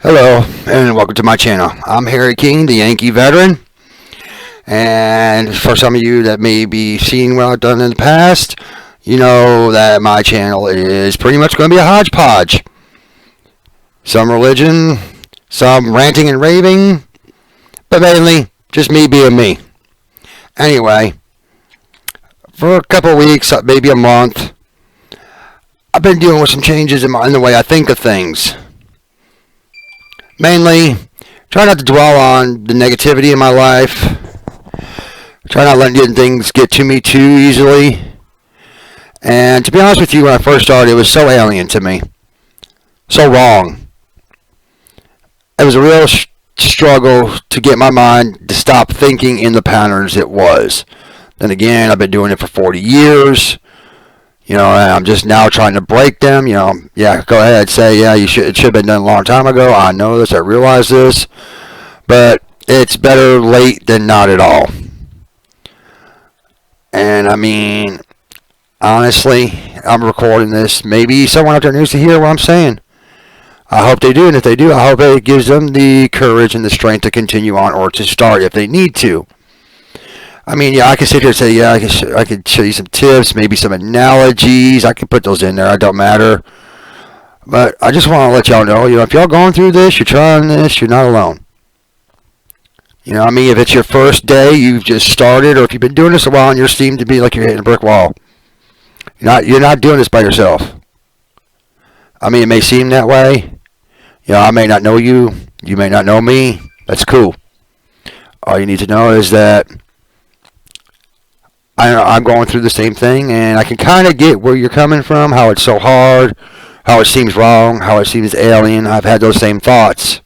Hello, and welcome to my channel. I'm Harry King, the Yankee veteran. And for some of you that may be seeing what I've done in the past, you know that my channel is pretty much going to be a hodgepodge. Some religion, some ranting and raving, but mainly just me being me. Anyway, for a couple of weeks, maybe a month, I've been dealing with some changes in the way I think of things. Mainly, try not to dwell on the negativity in my life. Try not letting things get to me too easily. And to be honest with you, when I first started, it was so alien to me. So wrong. It was a real struggle to get my mind to stop thinking in the patterns it was. Then again, I've been doing it for 40 years. And I'm just now trying to break them. Yeah, go ahead, say, yeah, it should have been done a long time ago. I know this, I realize this. But it's better late than not at all. And I mean, honestly, I'm recording this. Maybe someone out there needs to hear what I'm saying. I hope they do, and if they do, I hope it gives them the courage and the strength to continue on or to start if they need to. I mean, yeah, I can sit here and say, yeah, I could show you some tips, maybe some analogies. I can put those in there. It don't matter. But I just want to let y'all know, if y'all going through this, you're trying this, you're not alone. I mean, if it's your first day, you've just started, or if you've been doing this a while and you seem to be like you're hitting a brick wall, you're not doing this by yourself. I mean, it may seem that way. I may not know you. You may not know me. That's cool. All you need to know is that I'm going through the same thing, and I can kind of get where you're coming from, how it's so hard, how it seems wrong, how it seems alien. I've had those same thoughts.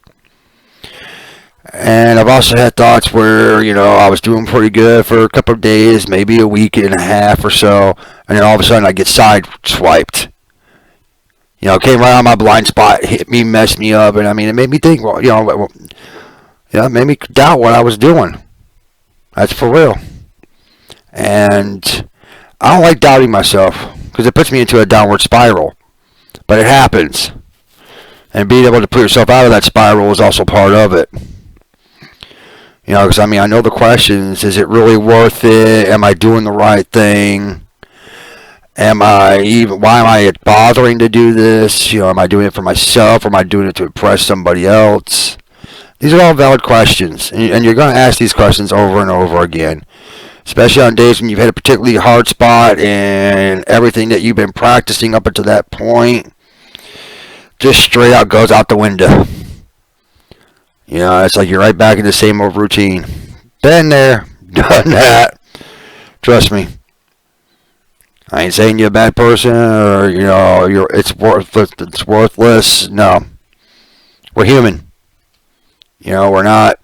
And I've also had thoughts where, I was doing pretty good for a couple of days, maybe a week and a half or so, and then all of a sudden I get sideswiped. Came right on my blind spot, hit me, messed me up, and I mean, it made me think, it made me doubt what I was doing. That's for real. And I don't like doubting myself because it puts me into a downward spiral. But it happens. And being able to put yourself out of that spiral is also part of it. Because I mean, I know the questions. Is it really worth it? Am I doing the right thing? Why am I bothering to do this? Am I doing it for myself? Or am I doing it to impress somebody else? These are all valid questions. And you're going to ask these questions over and over again. Especially on days when you've hit a particularly hard spot and everything that you've been practicing up until that point just straight out goes out the window. It's like you're right back in the same old routine. Been there, done that. Trust me. I ain't saying you're a bad person or, it's worthless. No. We're human. We're not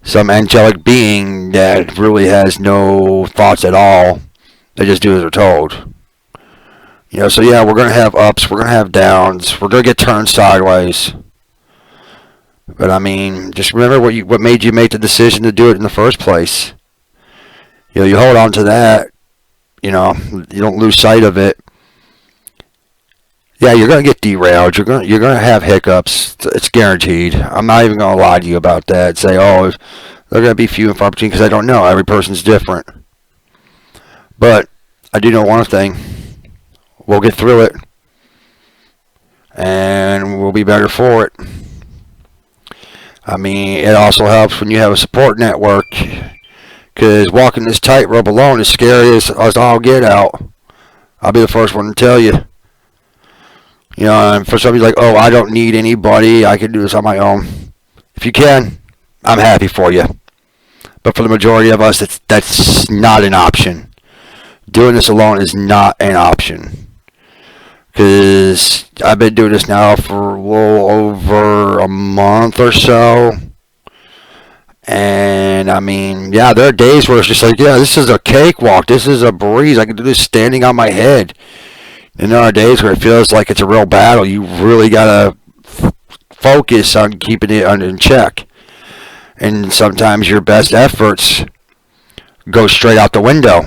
some angelic being that really has no thoughts at all. They just do as they're told. So yeah, we're going to have ups, we're going to have downs, we're going to get turned sideways. But I mean, just remember what made you make the decision to do it in the first place. You hold on to that. You don't lose sight of it. Yeah, you're going to get derailed. You're going to have hiccups. It's guaranteed. I'm not even going to lie to you about that. Say, oh, they're going to be few and far between because I don't know. Every person's different. But I do know one thing. We'll get through it. And we'll be better for it. I mean, it also helps when you have a support network. Because walking this tightrope alone is scary as all get out. I'll be the first one to tell you. And for somebody like, oh, I don't need anybody. I can do this on my own. If you can, I'm happy for you. But for the majority of us, that's not an option. Doing this alone is not an option. Because I've been doing this now for a little over a month or so. And I mean, yeah, there are days where it's just like, yeah, this is a cakewalk. This is a breeze. I can do this standing on my head. And there are days where it feels like it's a real battle. You really got to focus on keeping it in check. And sometimes your best efforts go straight out the window.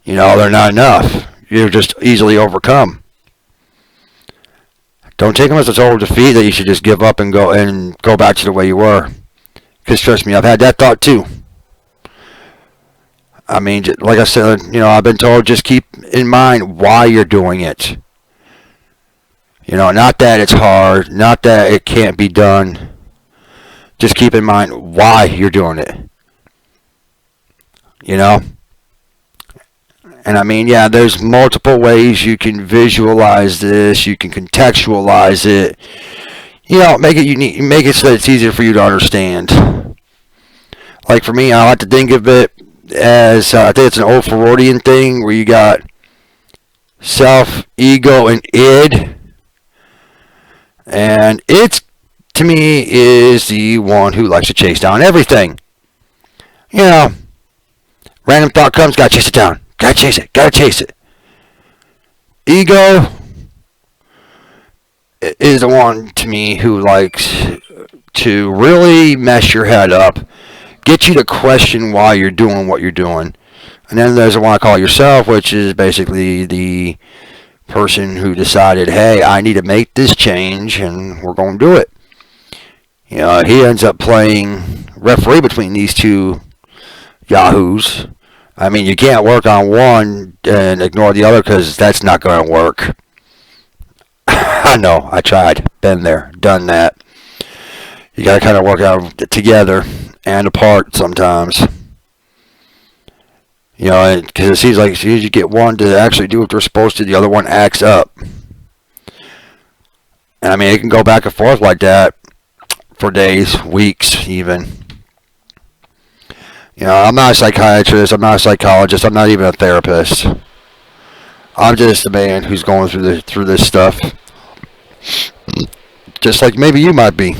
They're not enough. You're just easily overcome. Don't take them as a total defeat that you should just give up and go back to the way you were. Because trust me, I've had that thought too. I mean, like I said, I've been told just keep in mind why you're doing it. Not that it's hard, not that it can't be done. Just keep in mind why you're doing it. And I mean, yeah, there's multiple ways you can visualize this. You can contextualize it. Make it unique. Make it so that it's easier for you to understand. Like for me, I like to think of it as, I think it's an old Freudian thing where you got self, ego, and id. And it, to me, is the one who likes to chase down everything. Random thought comes, gotta chase it down. Gotta chase it. Ego is the one, to me, who likes to really mess your head up, get you to question why you're doing what you're doing. And then there's the one I call yourself, which is basically the person who decided, hey, I need to make this change, and we're going to do it. He ends up playing referee between these two yahoos. I mean, you can't work on one and ignore the other because that's not going to work. I know, I tried. Been there, done that. You got to kind of work out together and apart sometimes. Because it seems like as soon as you get one to actually do what they're supposed to, the other one acts up. And I mean, it can go back and forth like that for days, weeks, even. I'm not a psychiatrist. I'm not a psychologist. I'm not even a therapist. I'm just a man who's going through this stuff. Just like maybe you might be.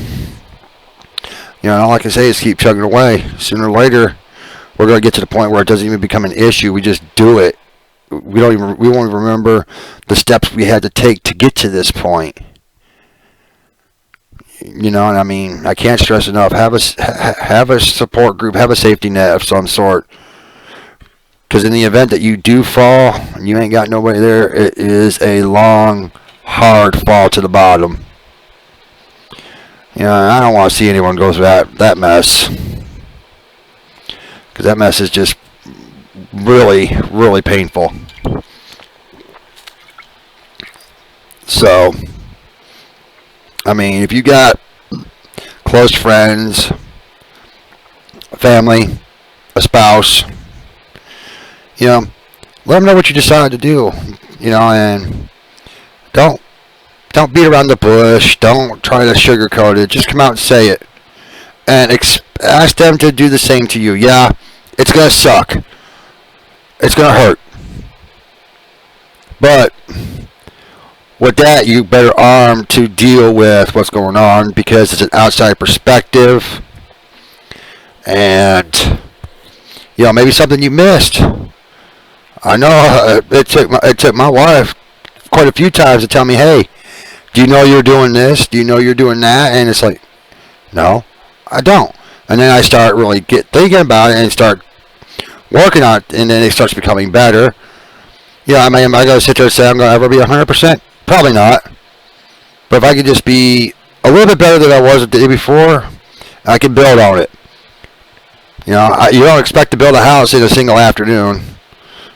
All I can say is keep chugging away. Sooner or later, we're going to get to the point where it doesn't even become an issue. We just do it. We won't even remember the steps we had to take to get to this point. And I mean, I can't stress enough. Have a support group. Have a safety net of some sort. Because in the event that you do fall and you ain't got nobody there, it is a long, hard fall to the bottom. I don't want to see anyone go through that mess. Because that mess is just really, really painful. So, I mean, if you got close friends, a family, a spouse, let them know what you decided to do, and don't beat around the bush. Don't try to sugarcoat it. Just come out and say it. And ask them to do the same to you. Yeah, it's going to suck. It's going to hurt. But with that, you better armed to deal with what's going on because it's an outside perspective. And, maybe something you missed. I know it took my wife quite a few times to tell me, hey, do you know you're doing this? Do you know you're doing that? And it's like, no, I don't. And then I start really thinking about it and start working on it, and then it starts becoming better. Am I going to sit there and say I'm going to ever be 100%? Probably not. But if I could just be a little bit better than I was the day before, I can build on it. You don't expect to build a house in a single afternoon.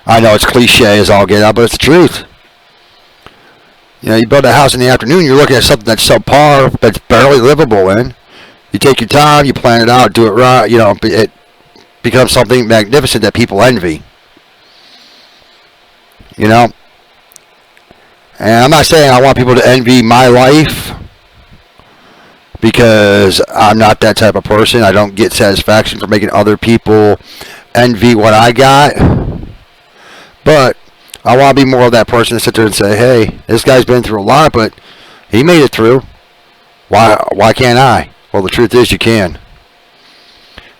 I know it's cliche as all get out, but it's the truth. You build a house in the afternoon, you're looking at something that's subpar, that's barely livable in. You take your time, you plan it out, do it right, it becomes something magnificent that people envy. And I'm not saying I want people to envy my life, because I'm not that type of person. I don't get satisfaction from making other people envy what I got. But I want to be more of that person to sit there and say, hey, this guy's been through a lot, but he made it through. Why can't I? Well, the truth is you can.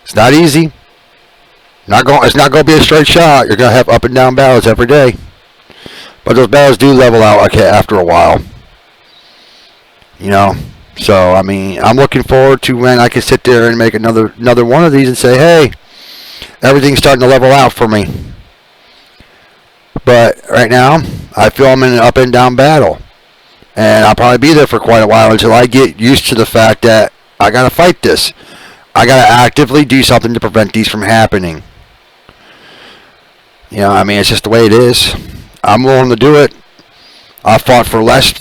It's not easy. It's not going to be a straight shot. You're going to have up and down battles every day. But those battles do level out after a while. So, I mean, I'm looking forward to when I can sit there and make another one of these and say, hey, everything's starting to level out for me. But right now, I feel I'm in an up and down battle. And I'll probably be there for quite a while until I get used to the fact that I gotta fight this. I gotta actively do something to prevent these from happening. You know, I mean, it's just the way it is. I'm willing to do it. I fought for lesser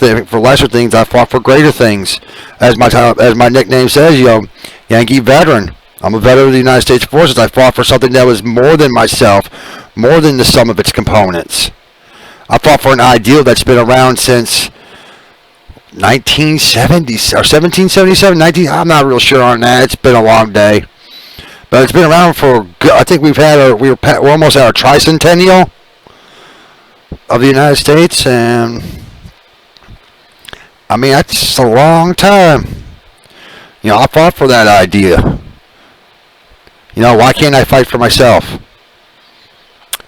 things. I fought for greater things. As my nickname says, you know, Yankee veteran. I'm a veteran of the United States Forces. I fought for something that was more than myself, more than the sum of its components. I fought for an ideal that's been around since 1970 or 1777, I'm not real sure on that. It's been a long day, but it's been around for. I think we're almost at our tricentennial of the United States, and I mean that's a long time. You know, I fought for that idea. You know, why can't I fight for myself?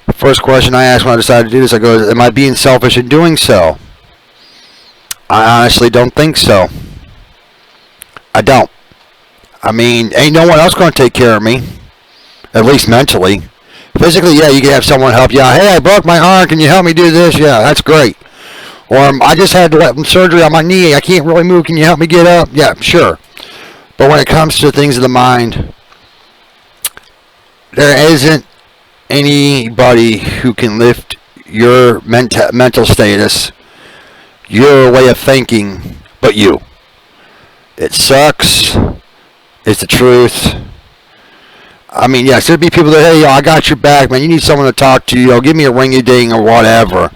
The first question I asked when I decided to do this, I go, am I being selfish in doing so? I honestly don't think so. I don't. I mean, ain't no one else going to take care of me. At least mentally. Physically, yeah, you can have someone help you out. Hey, I broke my arm. Can you help me do this? Yeah, that's great. Or I just had surgery on my knee. I can't really move. Can you help me get up? Yeah, sure. But when it comes to things of the mind, there isn't anybody who can lift your mental status, your way of thinking, but you. It sucks. It's the truth. I mean, yes, there'd be people that, hey, I got your back, man. You need someone to talk to. Give me a ring-a-ding or whatever.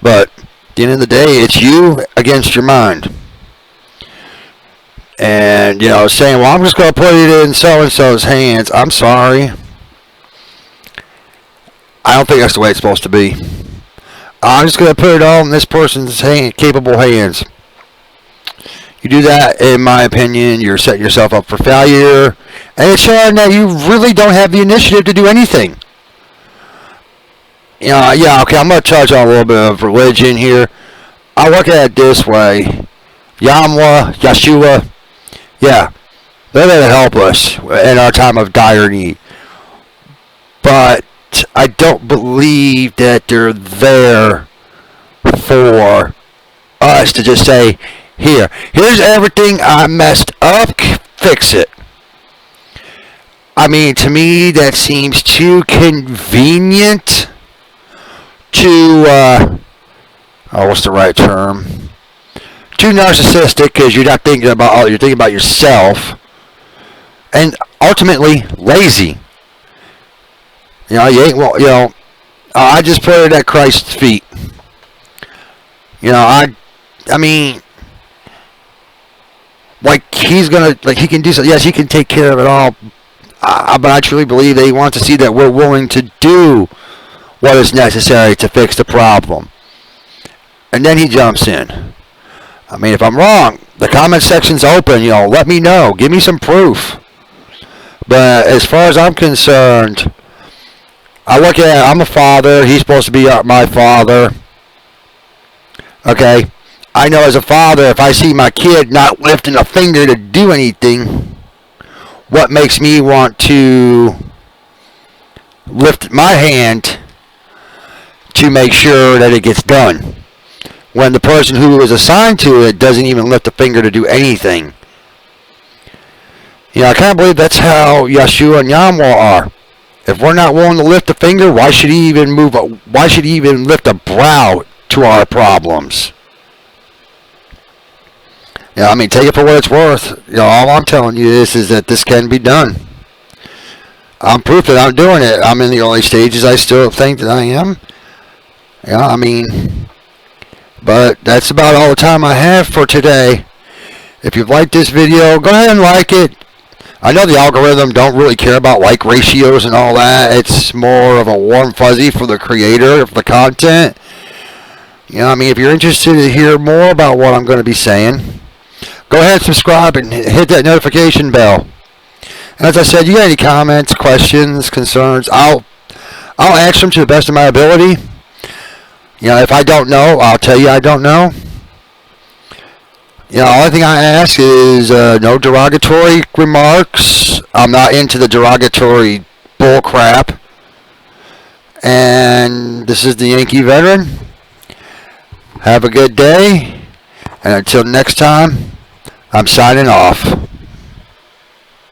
But at the end of the day, it's you against your mind. And, saying, well, I'm just going to put it in so-and-so's hands. I'm sorry. I don't think that's the way it's supposed to be. I'm just going to put it all in this person's capable hands. You do that, in my opinion, you're setting yourself up for failure. And it's showing that you really don't have the initiative to do anything. Yeah, okay, I'm going to touch on a little bit of religion here. I look at it this way. Yahweh, Yeshua, yeah, they're there to help us in our time of dire need. But I don't believe that they're there for us to just say, here's everything I messed up, fix it. I mean, to me, that seems too convenient to, what's the right term? Too narcissistic, because you're thinking about yourself, and ultimately lazy. I just put it at Christ's feet. I mean, he can do so. Yes, he can take care of it all. But I truly believe that he wants to see that we're willing to do what is necessary to fix the problem. And then he jumps in. I mean, if I'm wrong, the comment section's open. Let me know. Give me some proof. But as far as I'm concerned, I look at it, I'm a father. He's supposed to be my father. Okay? I know as a father, if I see my kid not lifting a finger to do anything, what makes me want to lift my hand to make sure that it gets done, when the person who is assigned to it doesn't even lift a finger to do anything? I can't believe that's how Yeshua and Yahweh are. If we're not willing to lift a finger, why should he even lift a brow to our problems? I mean, take it for what it's worth. All I'm telling you is that this can be done. I'm proof that I'm doing it. I'm in the early stages. I still think that I am. I mean, but that's about all the time I have for today. If you've liked this video, go ahead and like it. I know the algorithm don't really care about like ratios and all that. It's more of a warm fuzzy for the creator of the content. I mean, if you're interested to hear more about what I'm going to be saying, go ahead and subscribe and hit that notification bell. And as I said, you got any comments, questions, concerns, I'll answer them to the best of my ability. If I don't know, I'll tell you I don't know. The only thing I ask is no derogatory remarks. I'm not into the derogatory bull crap. And this is the Yankee Veteran. Have a good day. And until next time, I'm signing off.